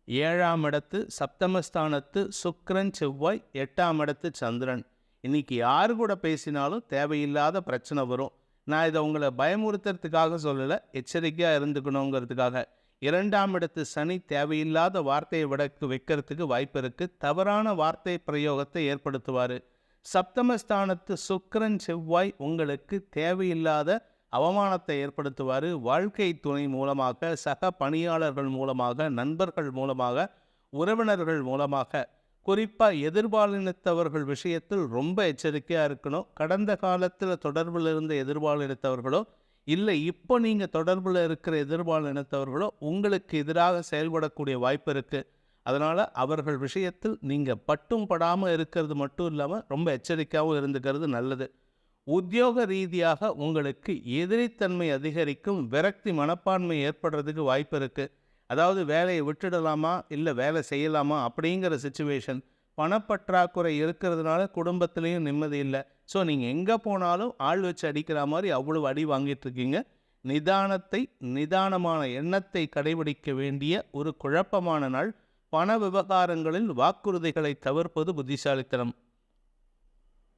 7ஆம் இடத்து சப்தமஸ்தானத்து சுக்கிரன் செவ்வாய், 8ஆம் இடத்து சந்திரன். இன்னைக்கு யாரு கூட பேசினாலும் தேவையில்லாத பிரச்சனை வரும். நான் இதை உங்களை பயமுறுத்துறதுக்காக சொல்லலை, எச்சரிக்கையாக இருந்துக்கணுங்கிறதுக்காக. 2ஆம் இடத்து சனி தேவையில்லாத வார்த்தையை வைக்கிறதுக்கு வாய்ப்பு இருக்குது. தவறான வார்த்தை பிரயோகத்தை ஏற்படுத்துவார். சப்தமஸ்தானத்து சுக்கிரன் செவ்வாய் உங்களுக்கு தேவையில்லாத அவமானத்தை ஏற்படுத்துவார். வாழ்க்கை துணை மூலமாக, சக பணியாளர்கள் மூலமாக, நண்பர்கள் மூலமாக, உறவினர்கள் மூலமாக, குறிப்பாக எதிர்பாலினத்தவர்கள் விஷயத்தில் ரொம்ப எச்சரிக்கையாக இருக்கணும். கடந்த காலத்தில் தொடர்பில் இருந்த எதிர்பாலினத்தவர்களோ இல்லை இப்போ நீங்கள் தொடர்பில் இருக்கிற எதிர்பாலினத்தவர்களோ உங்களுக்கு எதிராக செயல்படக்கூடிய வாய்ப்பு இருக்குது. அதனால் அவர்கள் விஷயத்தில் நீங்கள் பட்டும் படாமல் இருக்கிறது மட்டும் இல்லாமல் ரொம்ப எச்சரிக்கையாகவும் இருந்துக்கிறது நல்லது. உத்தியோக ரீதியாக உங்களுக்கு எதிரித்தன்மை அதிகரிக்கும். விரக்தி மனப்பான்மை ஏற்படுறதுக்கு வாய்ப்பு இருக்குது. அதாவது வேலையை விட்டுடலாமா இல்லை வேலை செய்யலாமா அப்படிங்கிற சிச்சுவேஷன். பணப்பற்றாக்குறை இருக்கிறதுனால குடும்பத்திலையும் நிம்மதி இல்லை. ஸோ நீங்கள் எங்கே போனாலும் ஆள் வச்சு அடிக்கிற மாதிரி அவ்வளவு அடி வாங்கிட்டுருக்கீங்க. நிதானமான எண்ணத்தை கடைபிடிக்க வேண்டிய ஒரு குழப்பமான நாள். பண விவகாரங்களில் வாக்குறுதிகளை தவிர்ப்பது புத்திசாலித்தனம்.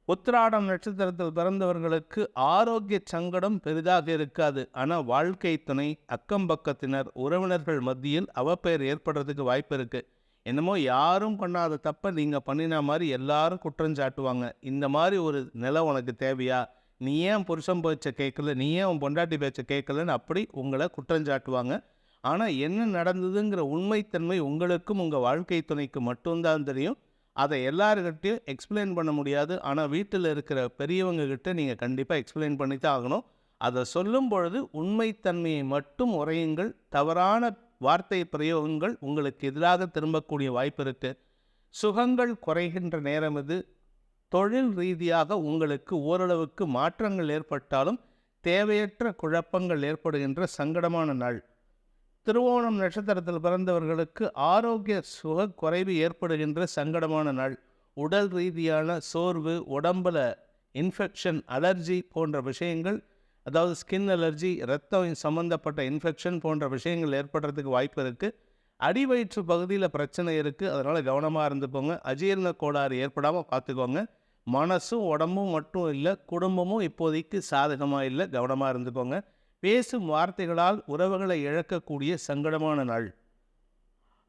உத்திராடம் நட்சத்திரத்தில் பிறந்தவர்களுக்கு ஆரோக்கிய சங்கடம் பெரிதாக இருக்காது. ஆனால் வாழ்க்கை துணை, அக்கம் பக்கத்தினர், உறவினர்கள் மத்தியில் அவப்பெயர் ஏற்படுறதுக்கு வாய்ப்பு இருக்குது. என்னமோ யாரும் பண்ணாத தப்பை நீங்கள் பண்ணின மாதிரி எல்லாரும் குற்றம் சாட்டுவாங்க. இந்த மாதிரி ஒரு நிலை உனக்கு தேவையா, நீ ஏன் புருஷன் பேச்சை கேட்கல, நீ ஏன் உன் பொண்டாட்டி பேச்சை கேட்கலன்னு அப்படி உங்களை குற்றம் சாட்டுவாங்க. ஆனால் என்ன நடந்ததுங்கிற உண்மைத்தன்மை உங்களுக்கும் உங்கள் வாழ்க்கை துணைக்கு மட்டும்தான் தெரியும். அதை எல்லாருக்கிட்டையும் எக்ஸ்பிளைன் பண்ண முடியாது. ஆனால் வீட்டில் இருக்கிற பெரியவங்கக்கிட்ட நீங்கள் கண்டிப்பாக எக்ஸ்பிளைன் பண்ணி தான் ஆகணும். அதை சொல்லும் பொழுது உண்மைத்தன்மையை மட்டும் உரையுங்கள். தவறான வார்த்தை பிரயோகங்கள் உங்களுக்கு எதிராக திரும்பக்கூடிய வாய்ப்பு இருக்குது. சுகங்கள் குறைகின்ற நேரம் இது. தொழில் ரீதியாக உங்களுக்கு ஓரளவுக்கு மாற்றங்கள் ஏற்பட்டாலும் தேவையற்ற குழப்பங்கள் ஏற்படுகின்ற சங்கடமான நாள். திருவோணம் நட்சத்திரத்தில் பிறந்தவர்களுக்கு ஆரோக்கிய சுக குறைவு ஏற்படுகின்ற சங்கடமான நாள். உடல் ரீதியான சோர்வு, உடம்பில் இன்ஃபெக்ஷன், அலர்ஜி போன்ற விஷயங்கள், அதாவது ஸ்கின் அலர்ஜி, இரத்தம் சம்மந்தப்பட்ட இன்ஃபெக்ஷன் போன்ற விஷயங்கள் ஏற்படுறதுக்கு வாய்ப்பு இருக்குது. அடிவயிற்று பகுதியில் பிரச்சனை இருக்குது. அதனால் கவனமாக இருந்துக்கோங்க. அஜீரண கோளாறு ஏற்படாமல் பார்த்துக்கோங்க. மனசும் உடம்பும் மட்டும் இல்லை, குடும்பமும் இப்போதைக்கு சாதகமாக இல்லை, கவனமாக இருந்துக்கோங்க. பேசும் வார்த்தைகளால் உறவுகளை இழக்கக்கூடிய சங்கடமான நாள்.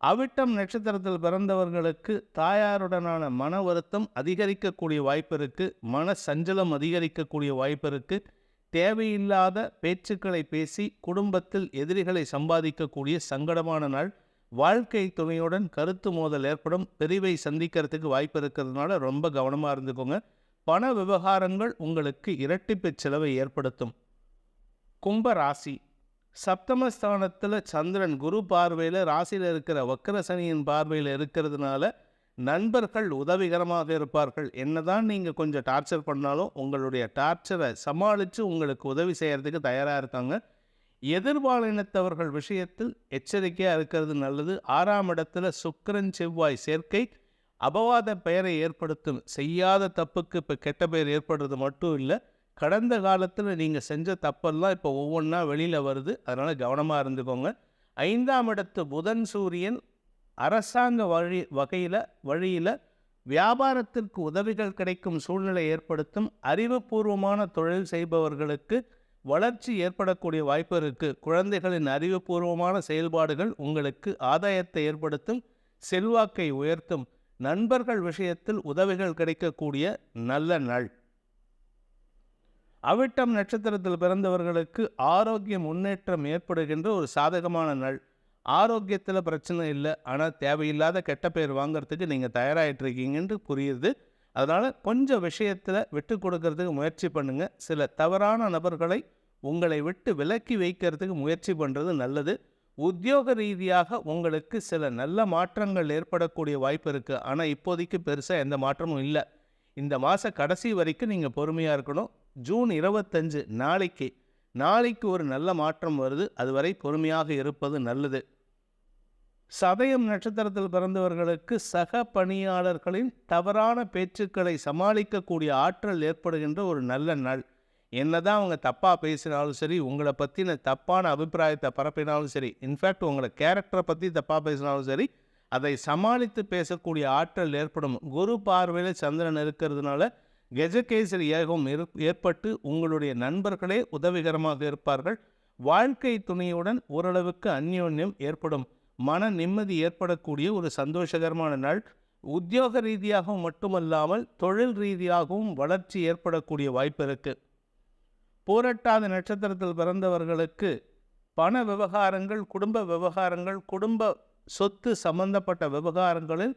அவிட்டம் நட்சத்திரத்தில் பிறந்தவர்களுக்கு தாயாருடனான மன வருத்தம் அதிகரிக்கக்கூடிய வாய்ப்பு இருக்குது. மன சஞ்சலம் அதிகரிக்கக்கூடிய வாய்ப்பு இருக்குது. தேவையில்லாத பேச்சுக்களை பேசி குடும்பத்தில் எதிரிகளை சம்பாதிக்கக்கூடிய சங்கடமான நாள். வாழ்க்கை துணையுடன் கருத்து மோதல் ஏற்படும். பிரிவை சந்திக்கிறதுக்கு வாய்ப்பு இருக்கிறதுனால ரொம்ப கவனமாக இருந்துக்கோங்க. பண விவகாரங்கள் உங்களுக்கு இரட்டிப்பு செலவை ஏற்படுத்தும். கும்ப ராசி. சப்தமஸ்தானத்தில் சந்திரன் குரு பார்வையில் ராசியில் இருக்கிற வக்கர சனியின் பார்வையில் இருக்கிறதுனால நண்பர்கள் உதவிகரமாக இருப்பார்கள். என்னதான் நீங்கள் கொஞ்சம் டார்ச்சர் பண்ணாலும் உங்களுடைய டார்ச்சரை சமாளித்து உங்களுக்கு உதவி செய்கிறதுக்கு தயாராக இருக்காங்க. எதிர்பாலினத்தவர்கள் விஷயத்தில் எச்சரிக்கையாக இருக்கிறது நல்லது. 6ஆம் இடத்துல சுக்கிரன் செவ்வாய் சேர்க்கை அபவாத பெயரை ஏற்படுத்தும். செய்யாத தப்புக்கு இப்போ கெட்ட பெயர் ஏற்படுறது மட்டும் இல்லை, கடந்த காலத்தில் நீங்கள் செஞ்ச தப்பெல்லாம் இப்போ ஒவ்வொன்றா வெளியில் வருது. அதனால் கவனமாக இருந்துக்கோங்க. 5ஆம் இடத்து புதன் சூரியன் அரசாங்க வழியில் வியாபாரத்திற்கு உதவிகள் கிடைக்கும் சூழ்நிலை ஏற்படுத்தும். அறிவுபூர்வமான தொழில் செய்பவர்களுக்கு வளர்ச்சி ஏற்படக்கூடிய வாய்ப்பு இருக்குது. குழந்தைகளின் அறிவுபூர்வமான செயல்பாடுகள் உங்களுக்கு ஆதாயத்தை ஏற்படுத்தும், செல்வாக்கை உயர்த்தும். நண்பர்கள் விஷயத்தில் உதவிகள் கிடைக்கக்கூடிய நல்ல நாள். அவிட்டம் நட்சத்திரத்தில் பிறந்தவர்களுக்கு ஆரோக்கிய முன்னேற்றம் ஏற்படுகின்ற ஒரு சாதகமான நாள். ஆரோக்கியத்தில் பிரச்சனை இல்லை, ஆனால் தேவையில்லாத கெட்ட பெயர் வாங்கிறதுக்கு நீங்கள் தயாராகிட்டுருக்கீங்கன்னு புரியுது. அதனால் கொஞ்சம் விஷயத்தில் விட்டு கொடுக்கறதுக்கு முயற்சி பண்ணுங்கள். சில தவறான நபர்களை உங்களை விட்டு விலக்கி வைக்கிறதுக்கு முயற்சி பண்ணுறது நல்லது. உத்தியோக ரீதியாக உங்களுக்கு சில நல்ல மாற்றங்கள் ஏற்படக்கூடிய வாய்ப்பு இருக்குது. ஆனால் இப்போதைக்கு பெருசாக எந்த மாற்றமும் இல்லை. இந்த மாத கடைசி வரைக்கும் நீங்கள் பொறுமையாக இருக்கணும். ஜூன் 25 நாளைக்கு ஒரு நல்ல மாற்றம் வருது. அதுவரை பொறுமையாக இருப்பது நல்லது. சதயம் நட்சத்திரத்தில் பிறந்தவர்களுக்கு சக பணியாளர்களின் தவறான பேச்சுக்களை சமாளிக்கக்கூடிய ஆற்றல் ஏற்படுகின்ற ஒரு நல்ல நாள். என்னதான் அவங்க தப்பாக பேசினாலும் சரி, உங்களை பற்றின தப்பான அபிப்பிராயத்தை பரப்பினாலும் சரி, இன்ஃபேக்ட் உங்களை கேரக்டரை பற்றி தப்பாக பேசினாலும் சரி, அதை சமாளித்து பேசக்கூடிய ஆற்றல் ஏற்படும். குரு பார்வையில் சந்திரன் இருக்கிறதுனால கஜகேசரி யோகம் ஏற்பட்டு உங்களுடைய நண்பர்களே உதவிகரமாக இருப்பார்கள். வாழ்க்கை துணையுடன் ஓரளவுக்கு அந்யோன்யம் ஏற்படும். மன நிம்மதி ஏற்படக்கூடிய ஒரு சந்தோஷகரமான நாள். உத்தியோக ரீதியாகவும் மட்டுமல்லாமல் தொழில் ரீதியாகவும் வளர்ச்சி ஏற்படக்கூடிய வாய்ப்பு இருக்குது. பூரட்டாதி நட்சத்திரத்தில் பிறந்தவர்களுக்கு பண விவகாரங்கள், குடும்ப விவகாரங்கள், குடும்ப சொத்து சம்பந்தப்பட்ட விவகாரங்களில்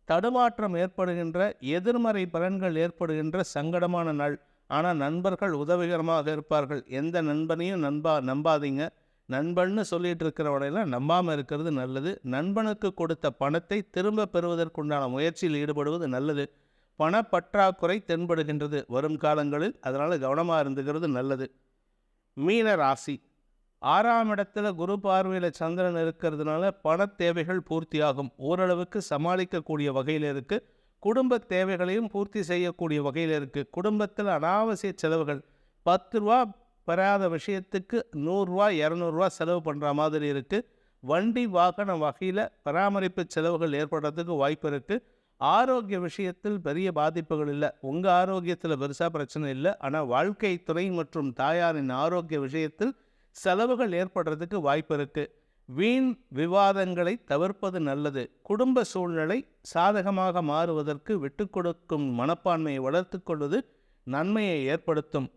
தடுமாற்றம் ஏற்படுகின்ற, எதிர்மறை பலன்கள் ஏற்படுகின்ற சங்கடமான நாள். ஆனால் நண்பர்கள் உதவிகரமாக இருப்பார்கள். எந்த நண்பனையும் நம்பாதீங்க. நண்பன்னு சொல்லிட்டு இருக்கிறவனையெல்லாம் நம்பாமல் இருக்கிறது நல்லது. நண்பனுக்கு கொடுத்த பணத்தை திரும்ப பெறுவதற்குண்டான முயற்சியில் ஈடுபடுவது நல்லது. பணப்பற்றாக்குறை தென்படுகின்றது வரும் காலங்களில். அதனால் கவனமாக இருந்துக்கிறது நல்லது. மீன ராசி. 6ஆம் இடத்துல குரு பார்வையில் சந்திரன் இருக்கிறதுனால பண தேவைகள் பூர்த்தியாகும். ஓரளவுக்கு சமாளிக்கக்கூடிய வகையில் இருக்குது. குடும்ப தேவைகளையும் பூர்த்தி செய்யக்கூடிய வகையில் இருக்குது. குடும்பத்தில் அனாவசிய செலவுகள் 10 ரூபா பெறாத விஷயத்துக்கு 100 ரூபா 200 ரூபா செலவு பண்ணுற மாதிரி இருக்குது. வண்டி வாகன வகையில் பராமரிப்பு செலவுகள் ஏற்படுறதுக்கு வாய்ப்பு இருக்குது. ஆரோக்கிய விஷயத்தில் பெரிய பாதிப்புகள் இல்லை. உங்கள் ஆரோக்கியத்தில் பெருசாக பிரச்சனை இல்லை. ஆனால் வாழ்க்கை துறை மற்றும் தாயாரின் ஆரோக்கிய விஷயத்தில் செலவுகள் ஏற்படுறதுக்கு வாய்ப்பு இருக்குது. வீண் விவாதங்களை தவிர்ப்பது நல்லது. குடும்ப சூழ்நிலை சாதகமாக மாறுவதற்கு விட்டு கொடுக்கும் மனப்பான்மையை வளர்த்து கொள்வது நன்மையை ஏற்படுத்தும்.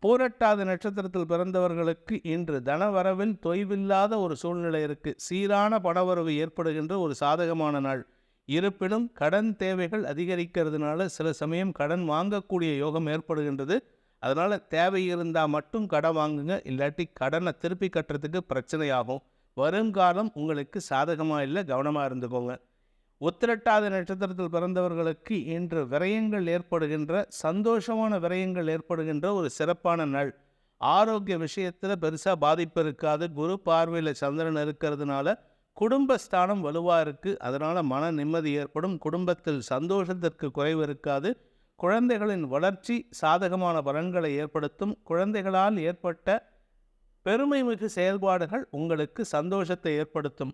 பூரட்டாதி நட்சத்திரத்தில் பிறந்தவர்களுக்கு இன்று தனவரவில் தொய்வில்லாத ஒரு சூழ்நிலை இருக்குது. சீரான பணவரவு ஏற்படுகின்ற ஒரு சாதகமான நாள். இருப்பினும் கடன் தேவைகள் அதிகரிக்கிறதுனால சில சமயம் கடன் வாங்கக்கூடிய யோகம் ஏற்படுகின்றது. அதனால் தேவை இருந்தால் மட்டும் கடன் வாங்குங்க, இல்லாட்டி கடனை திருப்பி கட்டுறதுக்கு பிரச்சனையாகும். வருங்காலம் உங்களுக்கு சாதகமாக இல்லை, கவனமாக இருந்துக்கோங்க. உத்திரட்டாதி நட்சத்திரத்தில் பிறந்தவர்களுக்கு இன்று விரயங்கள் ஏற்படுகின்ற, சந்தோஷமான விரயங்கள் ஏற்படுகின்ற ஒரு சிறப்பான நாள். ஆரோக்கிய விஷயத்தில் பெருசாக பாதிப்பு இருக்காது. குரு பார்வையில் சந்திரன் இருக்கிறதுனால குடும்பஸ்தானம் வலுவாக இருக்குது. அதனால் மன நிம்மதி ஏற்படும். குடும்பத்தில் சந்தோஷத்திற்கு குறைவு இருக்காது. குழந்தைகளின் வளர்ச்சி சாதகமான பலன்களை ஏற்படுத்தும். குழந்தைகளால் ஏற்பட்ட பெருமை மிகு செயல்பாடுகள் உங்களுக்கு சந்தோஷத்தை ஏற்படுத்தும்.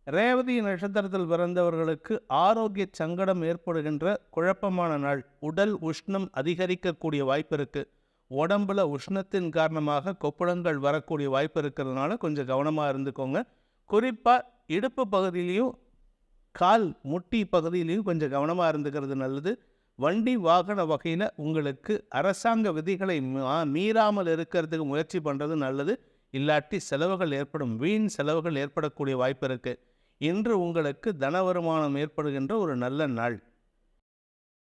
ரேவதி நட்சத்திரத்தில் பிறந்தவர்களுக்கு ஆரோக்கிய சங்கடம் ஏற்படுகின்ற குழப்பமான நாள். உடல் உஷ்ணம் அதிகரிக்கக்கூடிய வாய்ப்பு இருக்குது. உடம்புல உஷ்ணத்தின் காரணமாக கொப்புளங்கள் வரக்கூடிய வாய்ப்பு இருக்கிறதுனால கொஞ்சம் கவனமாக இருந்துக்கோங்க. குறிப்பாக இடுப்பு பகுதியிலையும் கால் முட்டி பகுதியிலையும் கொஞ்சம் கவனமாக இருந்துக்கிறது நல்லது. வண்டி வாகன வகையில் உங்களுக்கு அரசாங்க விதிகளை மீறாமல் இருக்கிறதுக்கு முயற்சி பண்ணுறது நல்லது. இல்லாட்டி செலவுகள் ஏற்படும், வீண் செலவுகள் ஏற்படக்கூடிய வாய்ப்பு இருக்குது. இன்று உங்களுக்கு தன வருமானம் ஏற்படுகின்ற ஒரு நல்ல நாள்.